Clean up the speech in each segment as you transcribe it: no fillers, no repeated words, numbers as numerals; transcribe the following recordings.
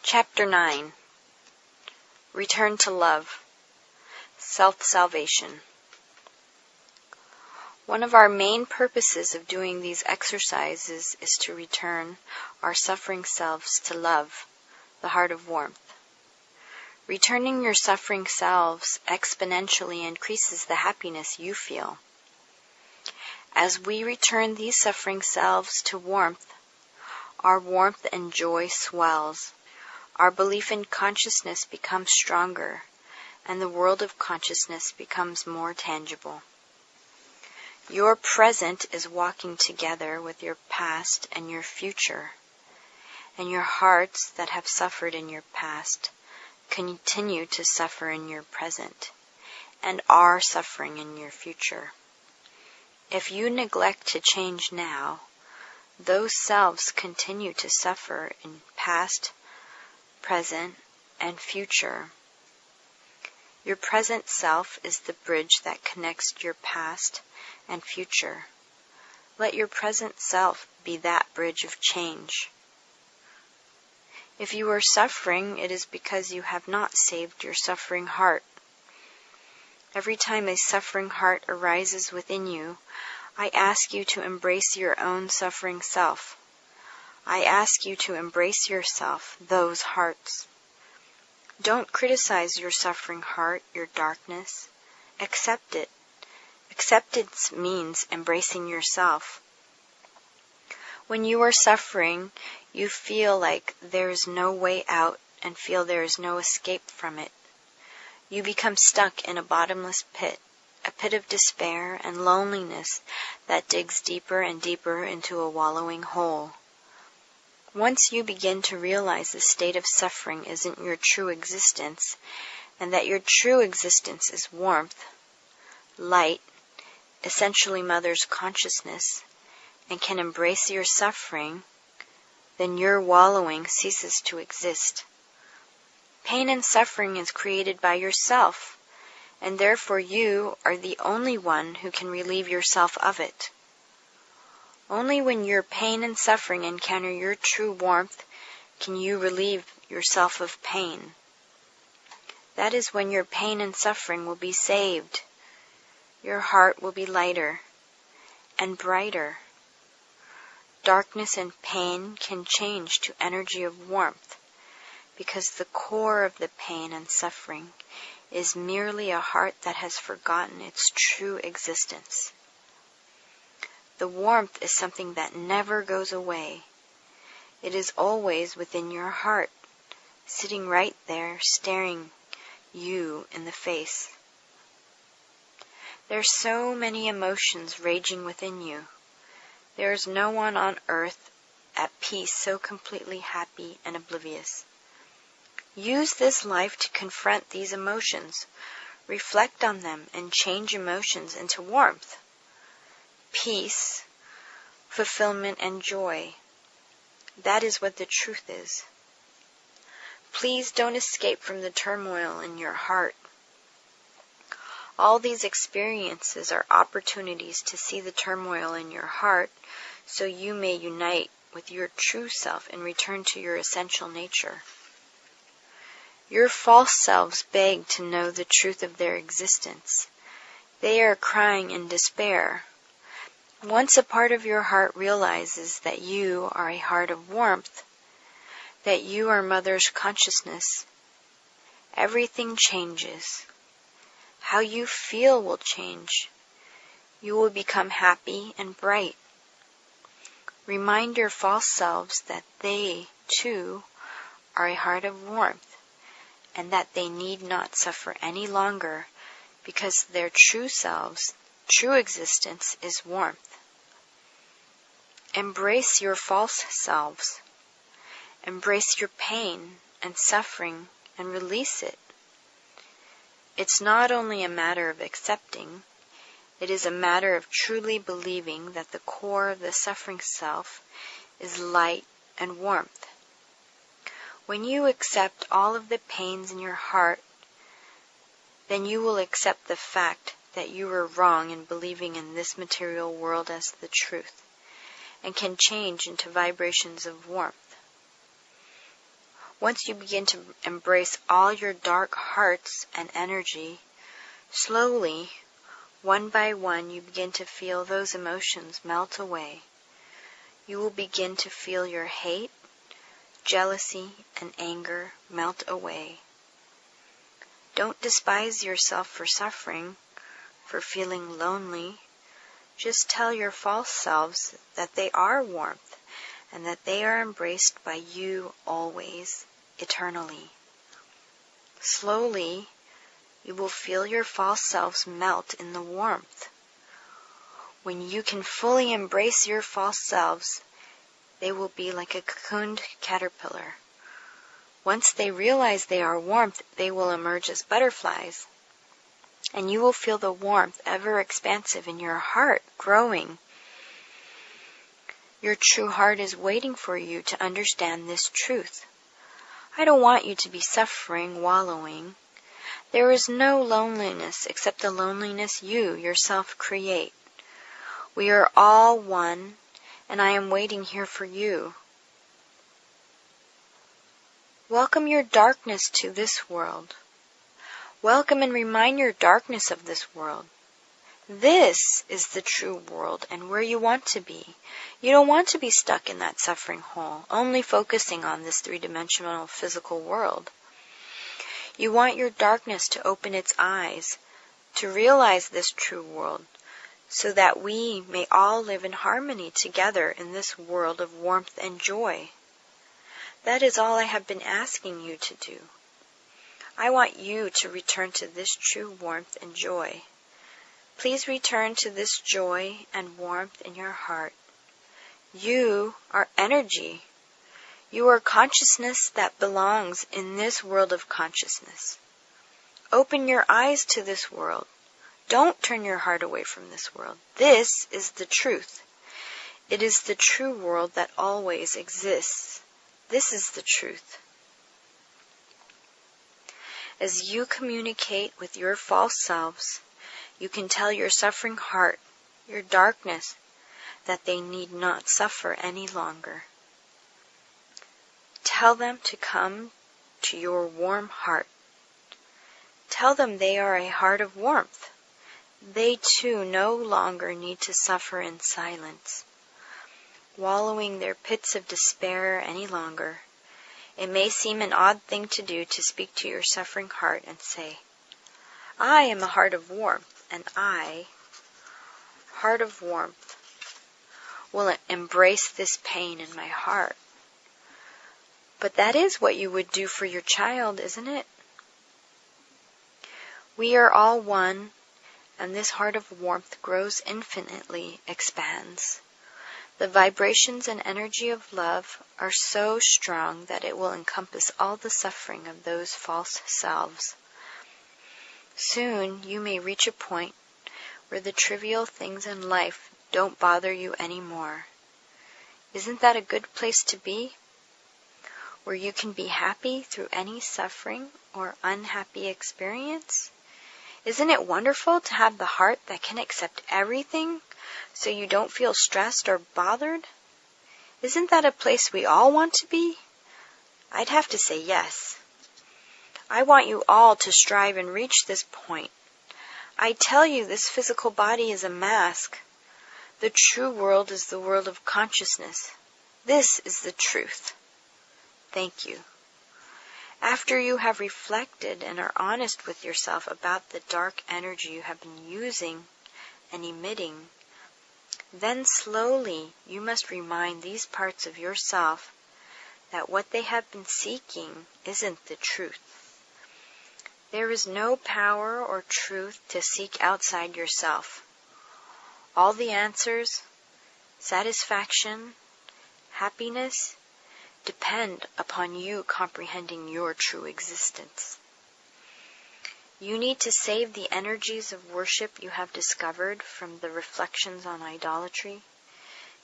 Chapter 9. Return to Love. Self-Salvation. One of our main purposes of doing these exercises is to return our suffering selves to love, the heart of warmth. Returning your suffering selves exponentially increases the happiness you feel. As we return these suffering selves to warmth, our warmth and joy swells. Our belief in consciousness becomes stronger, and the world of consciousness becomes more tangible. Your present is walking together with your past and your future, and your hearts that have suffered in your past continue to suffer in your present, and are suffering in your future. If you neglect to change now, those selves continue to suffer in past, present, and future. Your present self is the bridge that connects your past and future. Let your present self be that bridge of change. If you are suffering, it is because you have not saved your suffering heart. Every time a suffering heart arises within you, I ask you to embrace your own suffering self. I ask you to embrace yourself, those hearts. Don't criticize your suffering heart, your darkness. Accept it. Acceptance means embracing yourself. When you are suffering, you feel like there is no way out and feel there is no escape from it. You become stuck in a bottomless pit, a pit of despair and loneliness that digs deeper and deeper into a wallowing hole. Once you begin to realize the state of suffering isn't your true existence, and that your true existence is warmth, light, essentially Mother's consciousness, and can embrace your suffering, then your wallowing ceases to exist. Pain and suffering is created by yourself, and therefore you are the only one who can relieve yourself of it. Only when your pain and suffering encounter your true warmth can you relieve yourself of pain. That is when your pain and suffering will be saved. Your heart will be lighter and brighter. Darkness and pain can change to energy of warmth, because the core of the pain and suffering is merely a heart that has forgotten its true existence. The warmth is something that never goes away. It is always within your heart, sitting right there, staring you in the face. There are so many emotions raging within you. There is no one on earth at peace so completely happy and oblivious. Use this life to confront these emotions, reflect on them, and change emotions into warmth, peace, fulfillment, and joy. That is what the truth is. Please don't escape from the turmoil in your heart. All these experiences are opportunities to see the turmoil in your heart so you may unite with your true self and return to your essential nature. Your false selves beg to know the truth of their existence. They are crying in despair. Once a part of your heart realizes that you are a heart of warmth, that you are Mother's consciousness, everything changes. How you feel will change. You will become happy and bright. Remind your false selves that they, too, are a heart of warmth, and that they need not suffer any longer because their true selves, true existence is warmth. Embrace your false selves. Embrace your pain and suffering and release it. It's not only a matter of accepting, it is a matter of truly believing that the core of the suffering self is light and warmth. When you accept all of the pains in your heart, then you will accept the fact that you were wrong in believing in this material world as the truth, and can change into vibrations of warmth. Once you begin to embrace all your dark hearts and energy, slowly, one by one, you begin to feel those emotions melt away. You will begin to feel your hate, jealousy, and anger melt away. Don't despise yourself for suffering, for feeling lonely. Just tell your false selves that they are warmth and that they are embraced by you always, eternally. Slowly, you will feel your false selves melt in the warmth. When you can fully embrace your false selves, they will be like a cocooned caterpillar. Once they realize they are warmth, they will emerge as butterflies. And you will feel the warmth ever expansive in your heart, growing. Your true heart is waiting for you to understand this truth. I don't want you to be suffering, wallowing. There is no loneliness except the loneliness you yourself create. We are all one, and I am waiting here for you. Welcome your darkness to this world. Welcome and remind your darkness of this world. This is the true world and where you want to be. You don't want to be stuck in that suffering hole, only focusing on this three-dimensional physical world. You want your darkness to open its eyes, to realize this true world, so that we may all live in harmony together in this world of warmth and joy. That is all I have been asking you to do. I want you to return to this true warmth and joy. Please return to this joy and warmth in your heart. You are energy. You are consciousness that belongs in this world of consciousness. Open your eyes to this world. Don't turn your heart away from this world. This is the truth. It is the true world that always exists. This is the truth. As you communicate with your false selves, you can tell your suffering heart, your darkness, that they need not suffer any longer. Tell them to come to your warm heart. Tell them they are a heart of warmth. They too no longer need to suffer in silence, wallowing their pits of despair any longer. It may seem an odd thing to do to speak to your suffering heart and say, I am a heart of warmth, and I, heart of warmth, will embrace this pain in my heart. But that is what you would do for your child, isn't it? We are all one, and this heart of warmth grows infinitely, expands. The vibrations and energy of love are so strong that it will encompass all the suffering of those false selves. Soon you may reach a point where the trivial things in life don't bother you anymore. Isn't that a good place to be? Where you can be happy through any suffering or unhappy experience? Isn't it wonderful to have the heart that can accept everything so you don't feel stressed or bothered? Isn't that a place we all want to be? I'd have to say yes. I want you all to strive and reach this point. I tell you, this physical body is a mask. The true world is the world of consciousness. This is the truth. Thank you. After you have reflected and are honest with yourself about the dark energy you have been using and emitting, then slowly you must remind these parts of yourself that what they have been seeking isn't the truth. There is no power or truth to seek outside yourself. All the answers, satisfaction, happiness, depend upon you comprehending your true existence. You need to save the energies of worship you have discovered from the reflections on idolatry.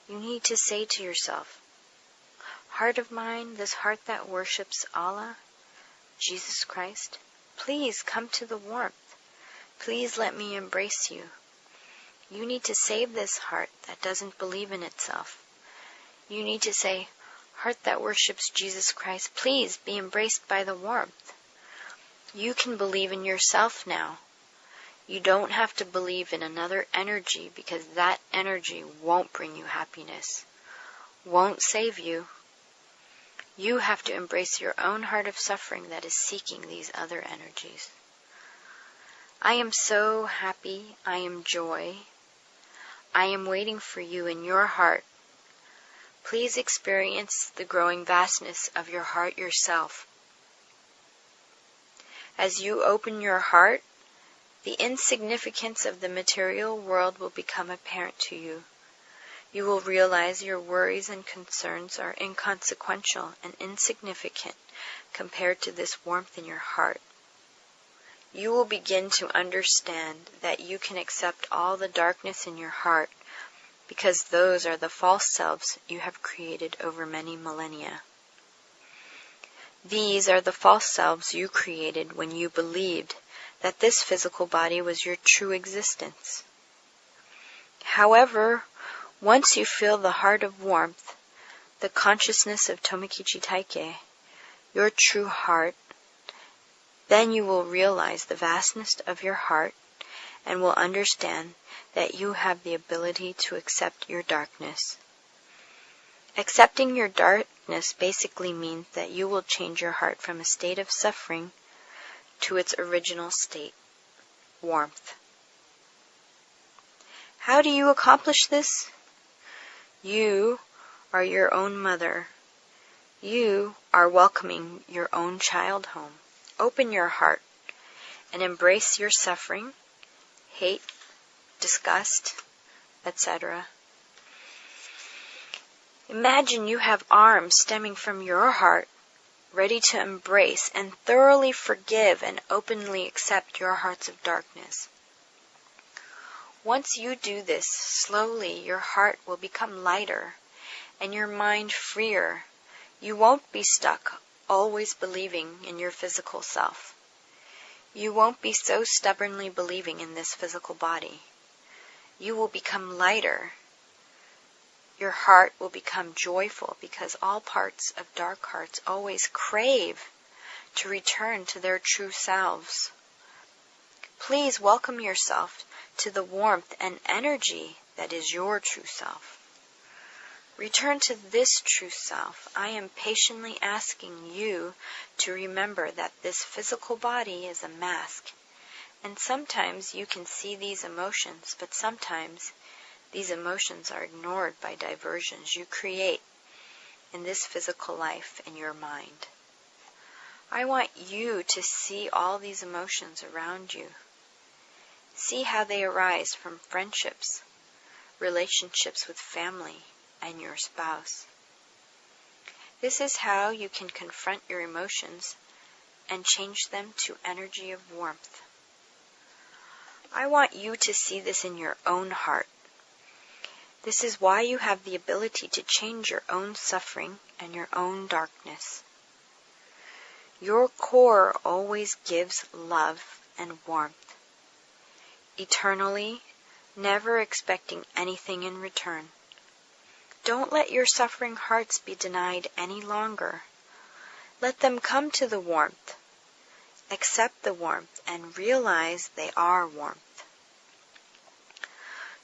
You need to say to yourself, Heart of mine, this heart that worships Allah, Jesus Christ, please come to the warmth. Please let me embrace you. You need to save this heart that doesn't believe in itself. You need to say, Heart that worships Jesus Christ, please be embraced by the warmth. You can believe in yourself now. You don't have to believe in another energy because that energy won't bring you happiness, won't save you. You have to embrace your own heart of suffering that is seeking these other energies. I am so happy. I am joy. I am waiting for you in your heart. Please experience the growing vastness of your heart yourself. As you open your heart, the insignificance of the material world will become apparent to you. You will realize your worries and concerns are inconsequential and insignificant compared to this warmth in your heart. You will begin to understand that you can accept all the darkness in your heart because those are the false selves you have created over many millennia. These are the false selves you created when you believed that this physical body was your true existence. However, once you feel the heart of warmth, the consciousness of Tomokichi Taike, your true heart, then you will realize the vastness of your heart and will understand that you have the ability to accept your darkness. Accepting your darkness basically means that you will change your heart from a state of suffering to its original state, warmth. How do you accomplish this? You are your own mother. You are welcoming your own child home. Open your heart and embrace your suffering, hate, disgust, etc. Imagine you have arms stemming from your heart, ready to embrace and thoroughly forgive and openly accept your hearts of darkness. Once you do this, slowly your heart will become lighter and your mind freer. You won't be stuck, always believing in your physical self. You won't be so stubbornly believing in this physical body. You will become lighter. Your heart will become joyful because all parts of dark hearts always crave to return to their true selves. Please welcome yourself to the warmth and energy that is your true self. Return to this true self. I am patiently asking you to remember that this physical body is a mask, and sometimes you can see these emotions, but sometimes these emotions are ignored by diversions you create in this physical life in your mind. I want you to see all these emotions around you. See how they arise from friendships, relationships with family, and your spouse. This is how you can confront your emotions and change them to energy of warmth. I want you to see this in your own heart. This is why you have the ability to change your own suffering and your own darkness. Your core always gives love and warmth. Eternally, never expecting anything in return. Don't let your suffering hearts be denied any longer. Let them come to the warmth. Accept the warmth and realize they are warmth.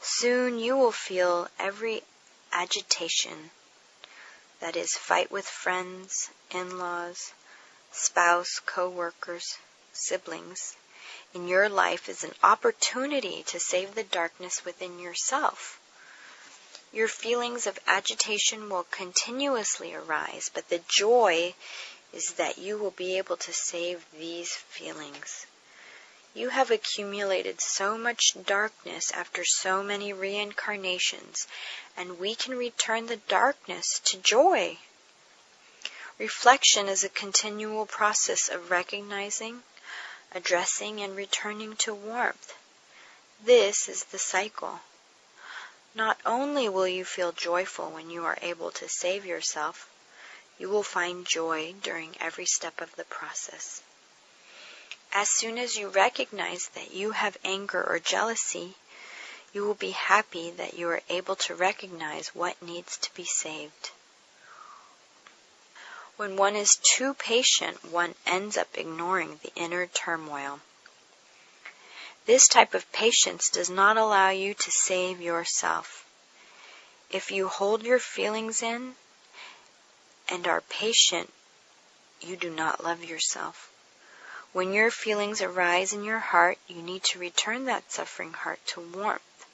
Soon you will feel every agitation, that is, fight with friends, in-laws, spouse, co-workers, siblings, in your life is an opportunity to save the darkness within yourself. Your feelings of agitation will continuously arise, but the joy is that you will be able to save these feelings. You have accumulated so much darkness after so many reincarnations, and we can return the darkness to joy. Reflection is a continual process of recognizing, addressing, and returning to warmth. This is the cycle. Not only will you feel joyful when you are able to save yourself, you will find joy during every step of the process. As soon as you recognize that you have anger or jealousy, you will be happy that you are able to recognize what needs to be saved. When one is too patient, one ends up ignoring the inner turmoil. This type of patience does not allow you to save yourself. If you hold your feelings in and are patient, you do not love yourself. When your feelings arise in your heart, you need to return that suffering heart to warmth.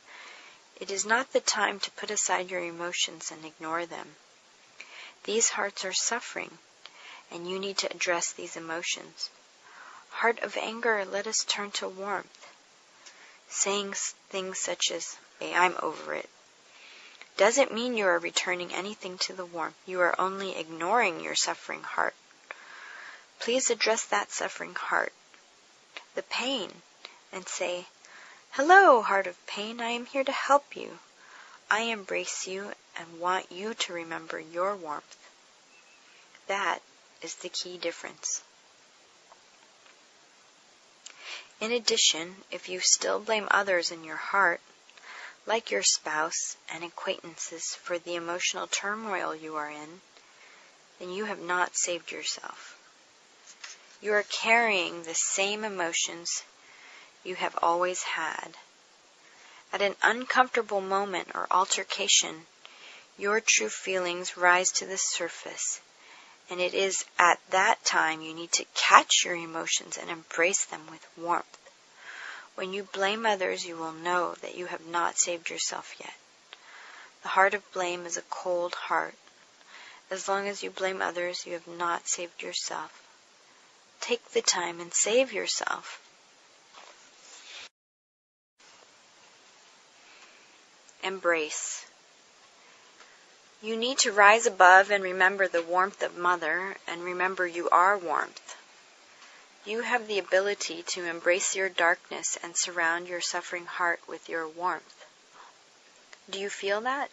It is not the time to put aside your emotions and ignore them. These hearts are suffering, and you need to address these emotions. Heart of anger, let us turn to warmth. Saying things such as, "Hey, I'm over it," doesn't mean you are returning anything to the warmth. You are only ignoring your suffering heart. Please address that suffering heart, the pain, and say, "Hello, heart of pain, I am here to help you. I embrace you and want you to remember your warmth." That is the key difference. In addition, if you still blame others in your heart, like your spouse and acquaintances, for the emotional turmoil you are in, then you have not saved yourself. You are carrying the same emotions you have always had. At an uncomfortable moment or altercation, your true feelings rise to the surface, and it is at that time you need to catch your emotions and embrace them with warmth. When you blame others, you will know that you have not saved yourself yet. The heart of blame is a cold heart. As long as you blame others, you have not saved yourself. Take the time and save yourself. Embrace. You need to rise above and remember the warmth of Mother, and remember you are warmth. You have the ability to embrace your darkness and surround your suffering heart with your warmth. Do you feel that?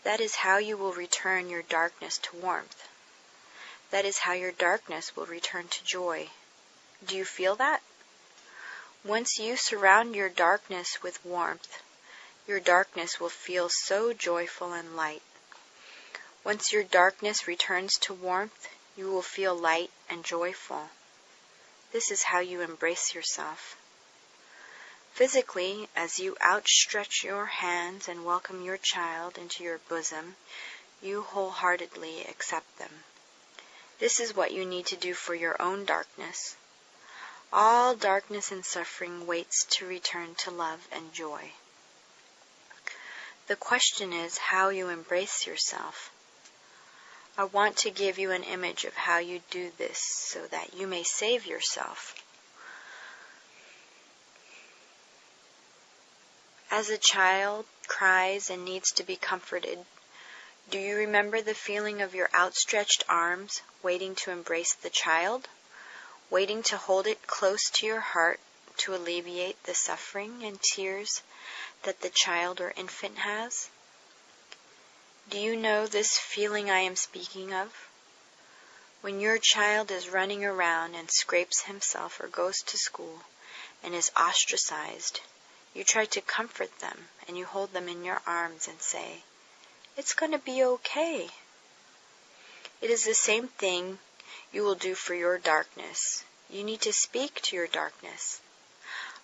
That is how you will return your darkness to warmth. That is how your darkness will return to joy. Do you feel that? Once you surround your darkness with warmth, your darkness will feel so joyful and light. Once your darkness returns to warmth, you will feel light and joyful. This is how you embrace yourself. Physically, as you outstretch your hands and welcome your child into your bosom, you wholeheartedly accept them. This is what you need to do for your own darkness. All darkness and suffering waits to return to love and joy. The question is how you embrace yourself. I want to give you an image of how you do this so that you may save yourself. As a child cries and needs to be comforted, do you remember the feeling of your outstretched arms, waiting to embrace the child, waiting to hold it close to your heart to alleviate the suffering and tears that the child or infant has? Do you know this feeling I am speaking of? When your child is running around and scrapes himself or goes to school and is ostracized, you try to comfort them and you hold them in your arms and say, "It's going to be okay." It is the same thing you will do for your darkness. You need to speak to your darkness.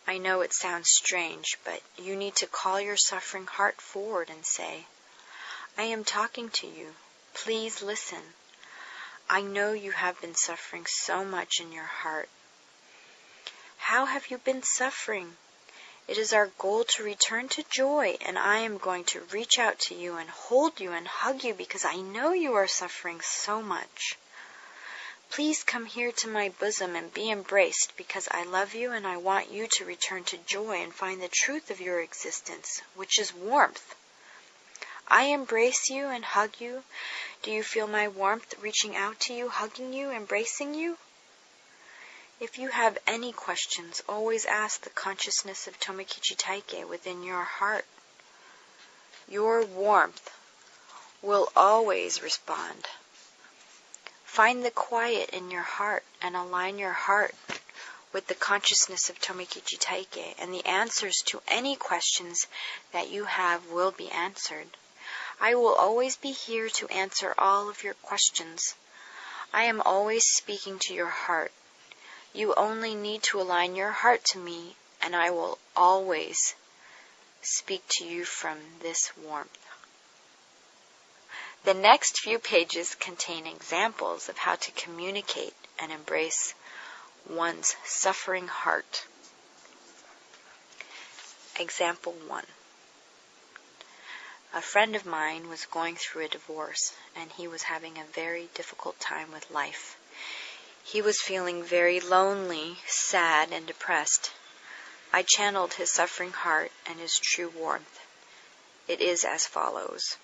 I know it sounds strange, but you need to call your suffering heart forward and say, "I am talking to you. Please listen. I know you have been suffering so much in your heart. How have you been suffering? It is our goal to return to joy, and I am going to reach out to you and hold you and hug you because I know you are suffering so much. Please come here to my bosom and be embraced because I love you and I want you to return to joy and find the truth of your existence, which is warmth. I embrace you and hug you. Do you feel my warmth reaching out to you, hugging you, embracing you?" If you have any questions, always ask the consciousness of Tomokichi Taike within your heart. Your warmth will always respond. Find the quiet in your heart and align your heart with the consciousness of Tomokichi Taike, and the answers to any questions that you have will be answered. I will always be here to answer all of your questions. I am always speaking to your heart. You only need to align your heart to me, and I will always speak to you from this warmth. The next few pages contain examples of how to communicate and embrace one's suffering heart. Example 1. A friend of mine was going through a divorce, and he was having a very difficult time with life. He was feeling very lonely, sad, and depressed. I channeled his suffering heart and his true warmth. It is as follows.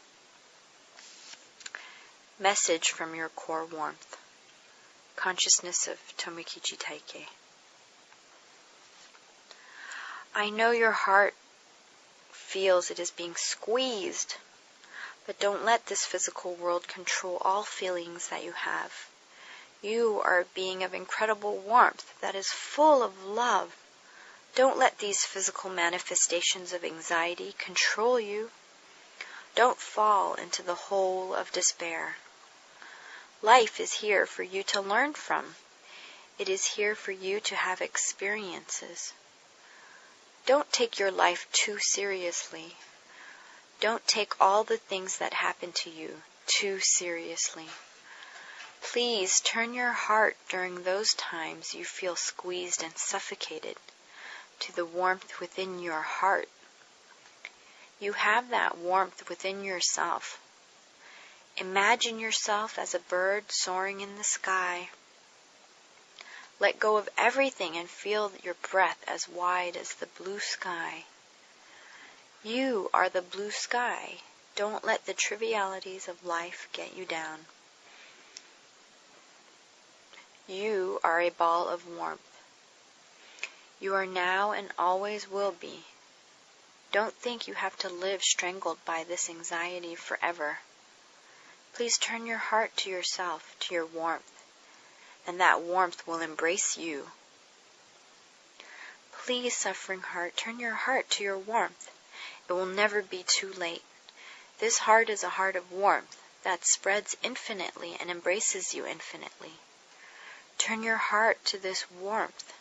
Message from your core warmth. Consciousness of Tomokichi Taike. I know your heart feels it is being squeezed, but don't let this physical world control all feelings that you have. You are a being of incredible warmth that is full of love. Don't let these physical manifestations of anxiety control you. Don't fall into the hole of despair. Life is here for you to learn from. It is here for you to have experiences. Don't take your life too seriously. Don't take all the things that happen to you too seriously. Please turn your heart during those times you feel squeezed and suffocated to the warmth within your heart. You have that warmth within yourself. Imagine yourself as a bird soaring in the sky. Let go of everything and feel your breath as wide as the blue sky. You are the blue sky. Don't let the trivialities of life get you down. You are a ball of warmth. You are now and always will be. Don't think you have to live strangled by this anxiety forever. Please turn your heart to yourself, to your warmth, and that warmth will embrace you. Please, suffering heart, turn your heart to your warmth. It will never be too late. This heart is a heart of warmth that spreads infinitely and embraces you infinitely. Turn your heart to this warmth.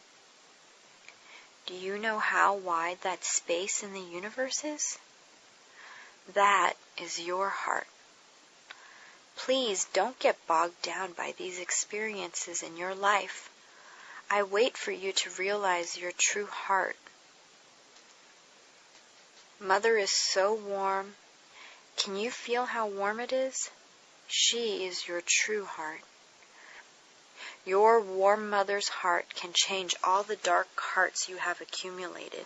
Do you know how wide that space in the universe is? That is your heart. Please don't get bogged down by these experiences in your life. I wait for you to realize your true heart. Mother is so warm. Can you feel how warm it is? She is your true heart. Your warm mother's heart can change all the dark hearts you have accumulated.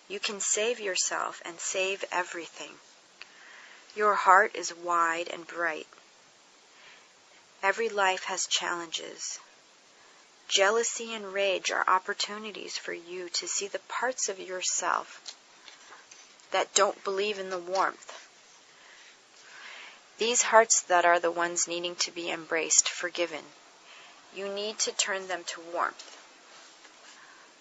You can save yourself and save everything. Your heart is wide and bright. Every life has challenges. Jealousy and rage are opportunities for you to see the parts of yourself that don't believe in the warmth. These hearts that are the ones needing to be embraced, forgiven. You need to turn them to warmth.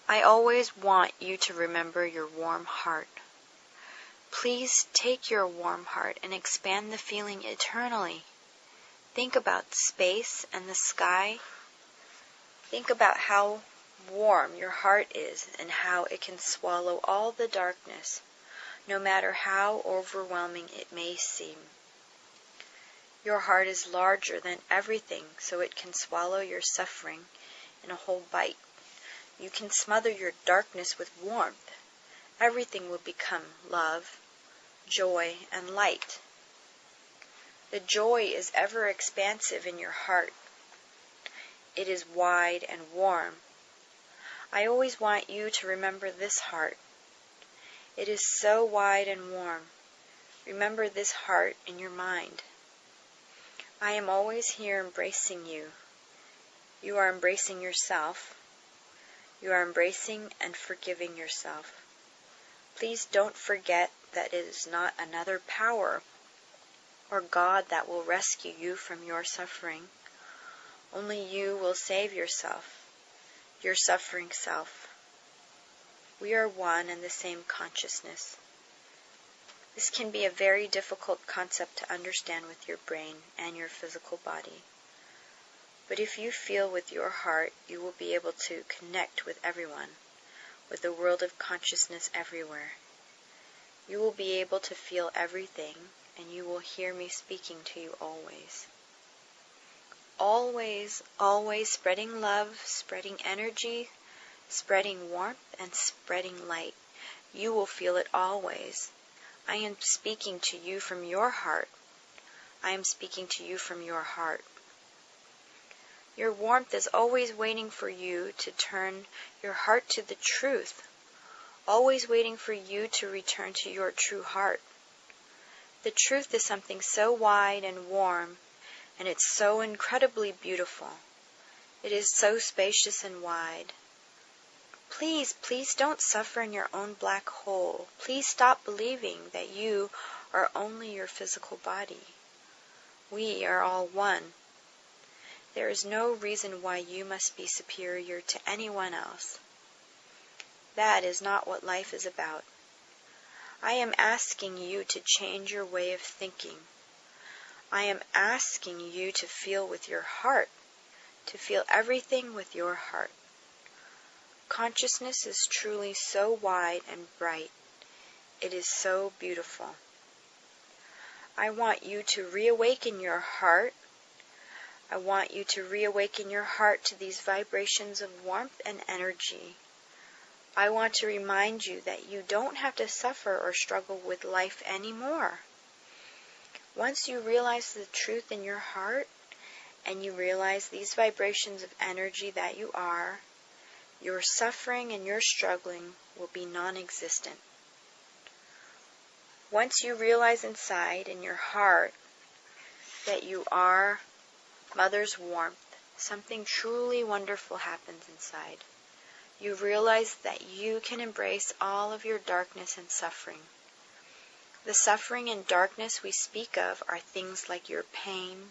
I always want you to remember your warm heart. Please take your warm heart and expand the feeling eternally. Think about space and the sky. Think about how warm your heart is and how it can swallow all the darkness, no matter how overwhelming it may seem. Your heart is larger than everything, so it can swallow your suffering in a whole bite. You can smother your darkness with warmth. Everything will become love, joy, and light. The joy is ever expansive in your heart. It is wide and warm. I always want you to remember this heart. It is so wide and warm. Remember this heart in your mind. I am always here embracing you. You are embracing yourself. You are embracing and forgiving yourself. Please don't forget that it is not another power or God that will rescue you from your suffering. Only you will save yourself, your suffering self. We are one and the same consciousness. This can be a very difficult concept to understand with your brain and your physical body. But if you feel with your heart, you will be able to connect with everyone, with the world of consciousness everywhere. You will be able to feel everything, and you will hear me speaking to you always. Always, always spreading love, spreading energy, spreading warmth, and spreading light. You will feel it always. I am speaking to you from your heart. I am speaking to you from your heart. Your warmth is always waiting for you to turn your heart to the truth, always waiting for you to return to your true heart. The truth is something so wide and warm, and it's so incredibly beautiful. It is so spacious and wide. Please, please don't suffer in your own black hole. Please stop believing that you are only your physical body. We are all one. There is no reason why you must be superior to anyone else. That is not what life is about. I am asking you to change your way of thinking. I am asking you to feel with your heart, to feel everything with your heart. Consciousness is truly so wide and bright. It is so beautiful. I want you to reawaken your heart. I want you to reawaken your heart to these vibrations of warmth and energy. I want to remind you that you don't have to suffer or struggle with life anymore. Once you realize the truth in your heart, and you realize these vibrations of energy that you are, your suffering and your struggling will be non-existent. Once you realize inside in your heart that you are Mother's warmth, something truly wonderful happens inside. You realize that you can embrace all of your darkness and suffering. The suffering and darkness we speak of are things like your pain,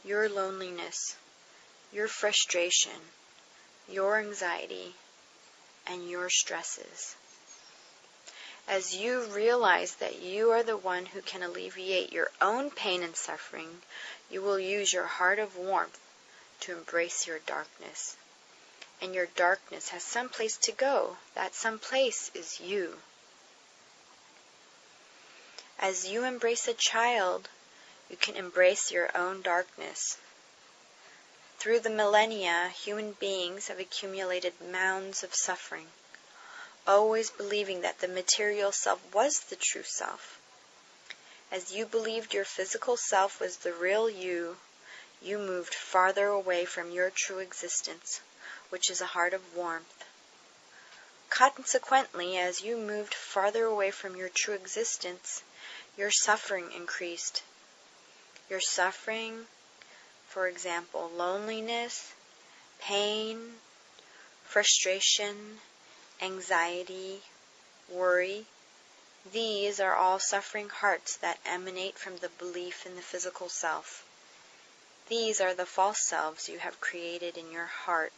your loneliness, your frustration, your anxiety, and your stresses. As you realize that you are the one who can alleviate your own pain and suffering, you will use your heart of warmth to embrace your darkness. And your darkness has some place to go. That some place is you. As you embrace a child, you can embrace your own darkness. Through the millennia, human beings have accumulated mounds of suffering, always believing that the material self was the true self. As you believed your physical self was the real you, you moved farther away from your true existence, which is a heart of warmth. Consequently, as you moved farther away from your true existence, your suffering increased. Your suffering, for example, loneliness, pain, frustration, anxiety, worry, these are all suffering hearts that emanate from the belief in the physical self. These are the false selves you have created in your heart.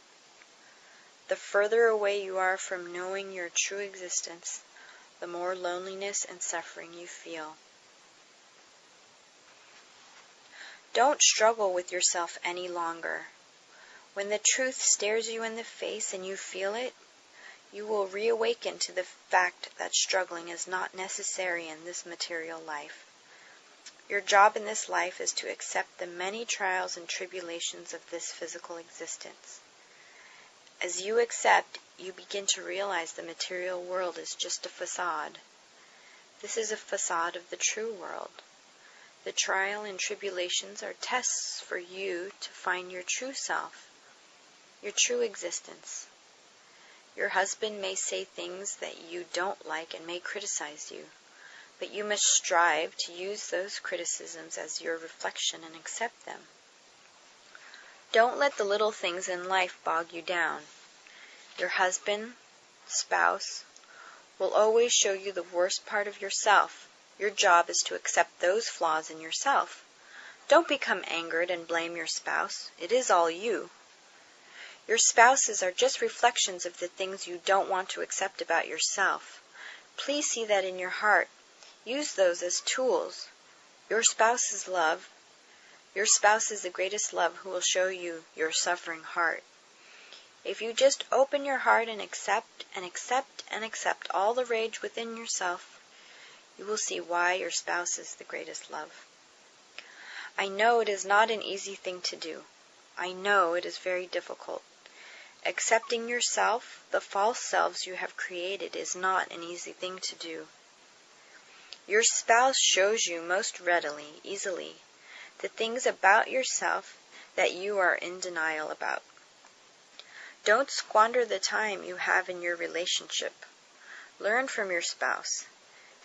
The further away you are from knowing your true existence, the more loneliness and suffering you feel. Don't struggle with yourself any longer. When the truth stares you in the face and you feel it, you will reawaken to the fact that struggling is not necessary in this material life. Your job in this life is to accept the many trials and tribulations of this physical existence. As you accept, you begin to realize the material world is just a facade. This is a facade of the true world. The trial and tribulations are tests for you to find your true self, your true existence. Your husband may say things that you don't like and may criticize you, but you must strive to use those criticisms as your reflection and accept them. Don't let the little things in life bog you down. Your husband, spouse, will always show you the worst part of yourself. Your job is to accept those flaws in yourself. Don't become angered and blame your spouse. It is all you. Your spouses are just reflections of the things you don't want to accept about yourself. Please see that in your heart. Use those as tools. Your spouse's love, Your spouse is the greatest love who will show you your suffering heart. If you just open your heart and accept and accept and accept all the rage within yourself, you will see why your spouse is the greatest love. I know it is not an easy thing to do. I know it is very difficult. Accepting yourself, the false selves you have created, is not an easy thing to do. Your spouse shows you most readily, easily, the things about yourself that you are in denial about. Don't squander the time you have in your relationship. Learn from your spouse.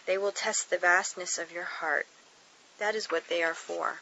They will test the vastness of your heart. That is what they are for.